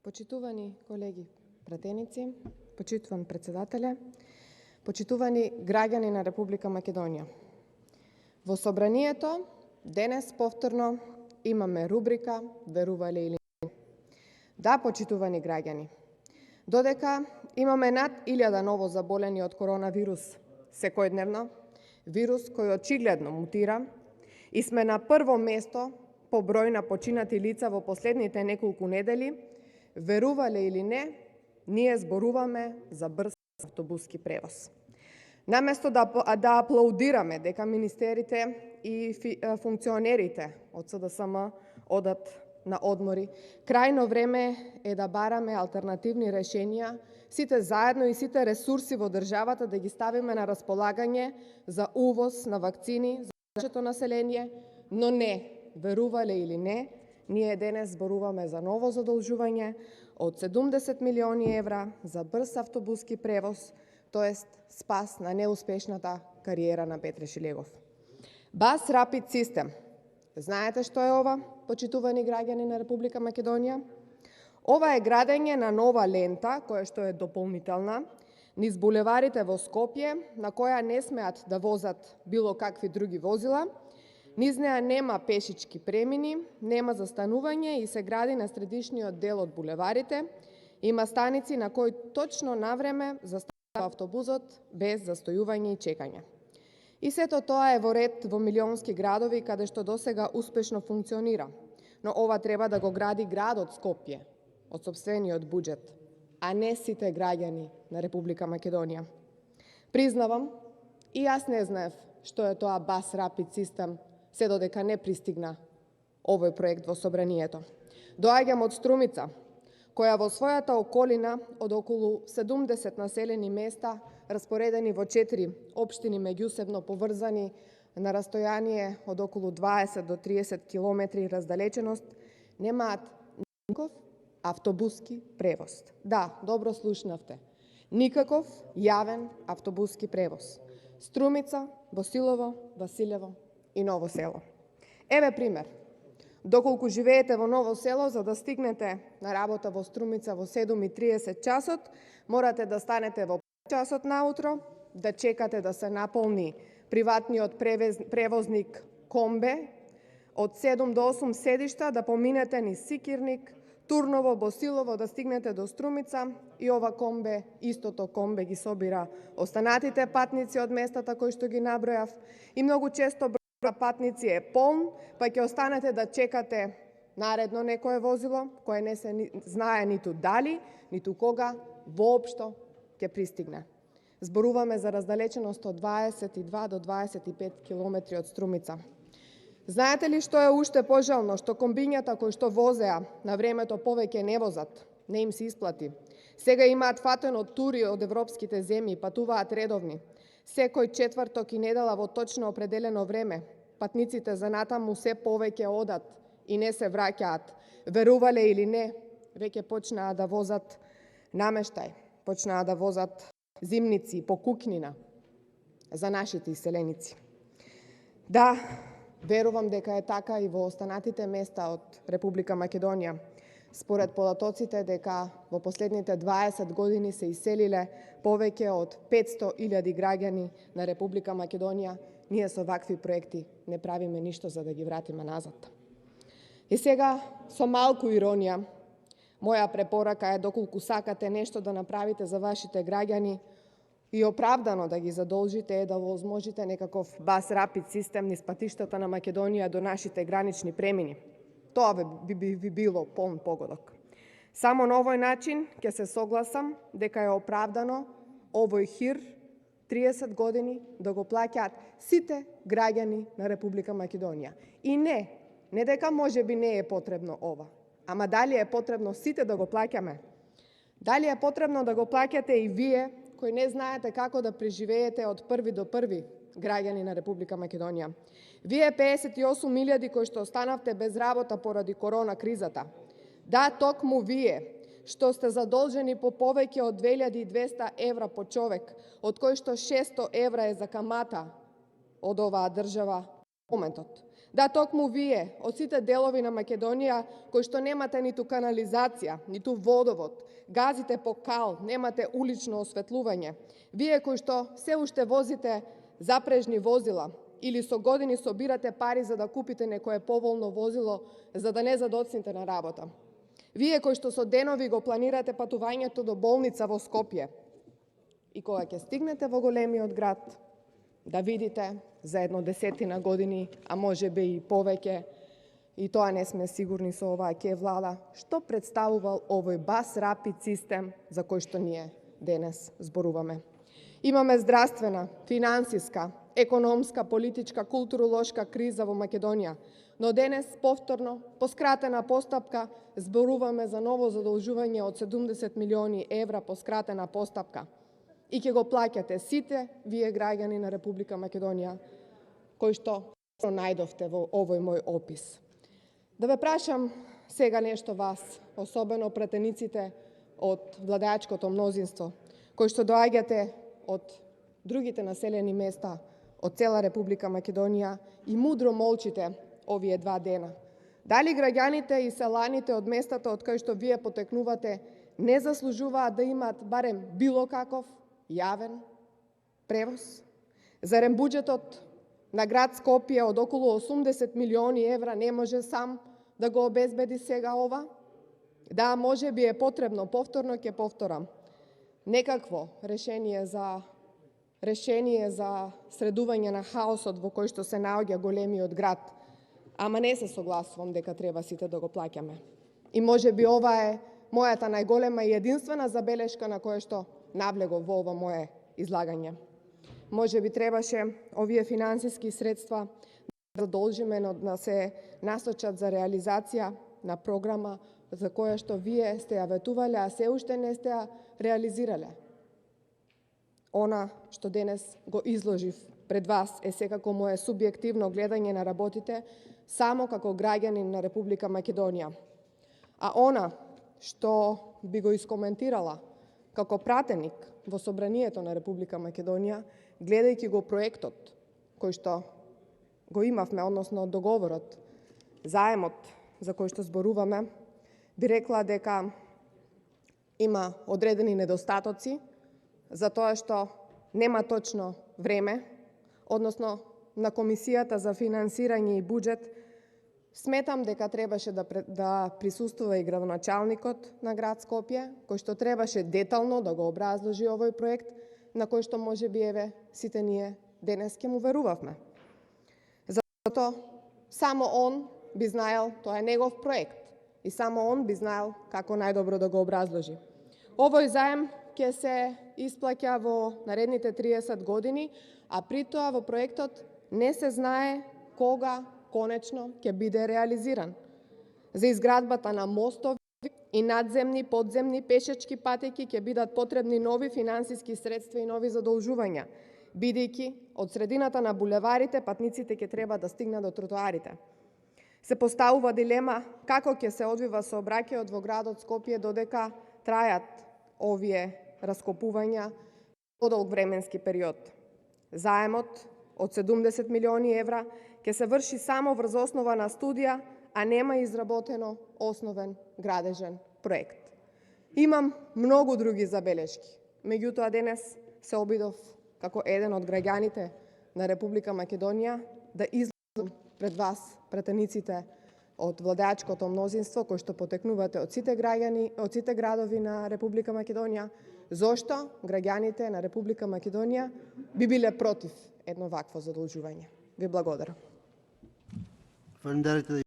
Почитувани колеги пратеници, почитуван председателе, почитувани граѓани на Република Македонија. Во собранието денес повторно имаме рубрика Верувале или не. Да, почитувани граѓани, додека имаме над 1000 ново заболени од коронавирус секојдневно, вирус кој очигледно мутира, и сме на прво место по број на починати лица во последните неколку недели, верувале или не, ние зборуваме за брз автобуски превоз. Наместо да аплаудираме дека министерите и функционерите од СДСМ одат на одмори, крајно време е да бараме алтернативни решенија, сите заедно и сите ресурси во државата да ги ставиме на располагање за увоз на вакцини за нашето население, но не, верувале или не, ние денес зборуваме за ново задолжување од 70 милиони евра за брз автобуски превоз, тоест спас на неуспешната кариера на Петре Шилегов. Bus Rapid System. Знаете што е ова, почитувани граѓани на Република Македонија? Ова е градење на нова лента, која што е дополнителна, низ булеварите во Скопје, на која не смеат да возат било какви други возила. Низ неа нема пешички премини, нема застанување и се гради на средишниот дел од булеварите. Има станици на кои точно на време застава автобусот без застојување и чекање. И сето тоа е во ред во милионски градови каде што досега успешно функционира. Но ова треба да го гради градот Скопје од сопствениот буџет, а не сите граѓани на Република Македонија. Признавам, и јас не знаев што е тоа Bus Rapid System, се додека не пристигна овој проект во собранието. Доаѓам од Струмица, која во својата околина од околу 70 населени места, распоредени во 4 општини меѓусебно поврзани на растојание од околу 20 до 30 километри раздалеченост, немаат никаков автобуски превоз. Да, добро слушнавте. Никаков јавен автобуски превоз. Струмица, Босилово, Василево и Ново село. Еве пример. Доколку живеете во Ново село, за да стигнете на работа во Струмица во 7:30 часот, морате да станете во 5 часот наутро, да чекате да се наполни приватниот превозник Комбе, од 7 до 8 седишта да поминете низ Сикирник, Турново, Босилово, да стигнете до Струмица и ова Комбе, истото Комбе ги собира останатите патници од местата кои што ги набројав и многу често патници е полн, па ќе останете да чекате наредно некое возило, кое не се знае ниту дали, ниту кога воопшто ќе пристигне. Зборуваме за раздалеченост од 22 до 25 километри од Струмица. Знаете ли што е уште пожално? Што комбињата кои што возеа на времето повеќе не возат, не им се исплати. Сега имаат фатено тури од европските земји, патуваат редовни. Секој четврток и недела во точно определено време. Патниците за натаму се повеќе одат и не се враќаат. Верувале или не, веќе почнаа да возат намештај, почнаа да возат зимници по кукнина за нашите иселеници. Да, верувам дека е така и во останатите места од Република Македонија. Според податоците дека во последните 20 години се иселиле повеќе од 500.000 граѓани на Република Македонија, ние со вакви проекти не правиме ништо за да ги вратиме назад. И сега, со малку иронија, моја препорака е доколку сакате нешто да направите за вашите граѓани и оправдано да ги задолжите е да возможите некаков Bus Rapid System низ патиштата на Македонија до нашите гранични премини. Тоа би било полн погодок. Само на овој начин ќе се согласам дека е оправдано овој хир 30 години да го плаќаат сите граѓани на Република Македонија. И не дека можеби не е потребно ова, ама дали е потребно сите да го плаќаме? Дали е потребно да го плаќате и вие кои не знаете како да преживеете од први до први граѓани на Република Македонија? Вие 58.000 кои што останавте без работа поради корона кризата. Да, токму вие, што сте задолжени по повеќе од 2200 евра по човек, од кои што 600 евра е за камата од оваа држава моментот. Да, токму вие, од сите делови на Македонија, кои што немате ниту канализација, ниту водовод, газите по кал, немате улично осветлување, вие кои што се уште возите запрежни возила или со години собирате пари за да купите некое поволно возило за да не задоцните на работа. Вие кои што со денови го планирате патувањето до болница во Скопје и кога ќе стигнете во големиот град, да видите за 10 години, а може би и повеќе, и тоа не сме сигурни со оваа ке влада, што представувал овој бас рапид систем за кој што ние денес зборуваме. Имаме здравствена, финансиска, економска, политичка, културолошка криза во Македонија, но денес повторно, по скратена постапка, зборуваме за ново задолжување од 70 милиони евра по скратена постапка. И ќе го плаќате сите вие граѓани на Република Македонија, кои што најдовте во овој мој опис. Да ве прашам сега нешто вас, особено пратениците од владеачкото мнозинство, кои што доаѓате од другите населени места од цела Република Македонија и мудро молчите овие 2 дена. Дали граѓаните и селаните од местата од кои што вие потекнувате не заслужуваат да имаат барем било каков јавен превоз? Зарем буџетот на град Скопје од околу 80 милиони евра не може сам да го обезбеди сега ова? Да, може би е потребно, повторно ќе повторам, некакво решение за средување на хаосот во кој што се наоѓа големиот град, ама не се согласувам дека треба сите да го плаќаме. И може би ова е мојата најголема и единствена забелешка на која што навлегов во ова мое излагање. Може би требаше овие финансиски средства да задолжиме да се насочат за реализација на програма за која што вие сте ја ветувале, а се уште не сте ја реализирале. Она што денес го изложив пред вас е секако мое субјективно гледање на работите само како граѓанин на Република Македонија. А она што би го искоментирала како пратеник во Собранието на Република Македонија, гледајќи го проектот кој што го имавме, односно договорот, заемот за кој што зборуваме, би рекла дека има одредени недостатоци, за тоа што нема точно време, односно на Комисијата за финансирање и буџет, сметам дека требаше да присуствува и градоначалникот на град Скопје, кој што требаше детално да го образложи овој проект, на кој што може би еве сите ние денес ќе му верувавме. Затоа само он би знаел, тоа е негов проект, и само он би знаел како најдобро да го образложи. Овој заем ќе се исплаќа во наредните 30 години, а при тоа во проектот не се знае кога конечно ќе биде реализиран. За изградбата на мостови и надземни, подземни, пешачки патеки ќе бидат потребни нови финансиски средства и нови задолжувања, бидејќи од средината на булеварите патниците ќе треба да стигнат до тротоарите. Се поставува дилема како ќе се одвива сообраќајот во градот Скопје додека трајат овие раскопувања подолг временски период. Заемот од 70 милиони евра ќе се врши само врз основа на студија, а нема изработено основен градежен проект. Имам многу други забелешки, меѓутоа денес се обидов како еден од граѓаните на Република Македонија да изложам пред вас, пратениците од владеачкото мнозинство, кои што потекнувате од сите граѓани, од сите градови на Република Македонија, зошто граѓаните на Република Македонија би биле против едно вакво задолжување. Ви благодарам.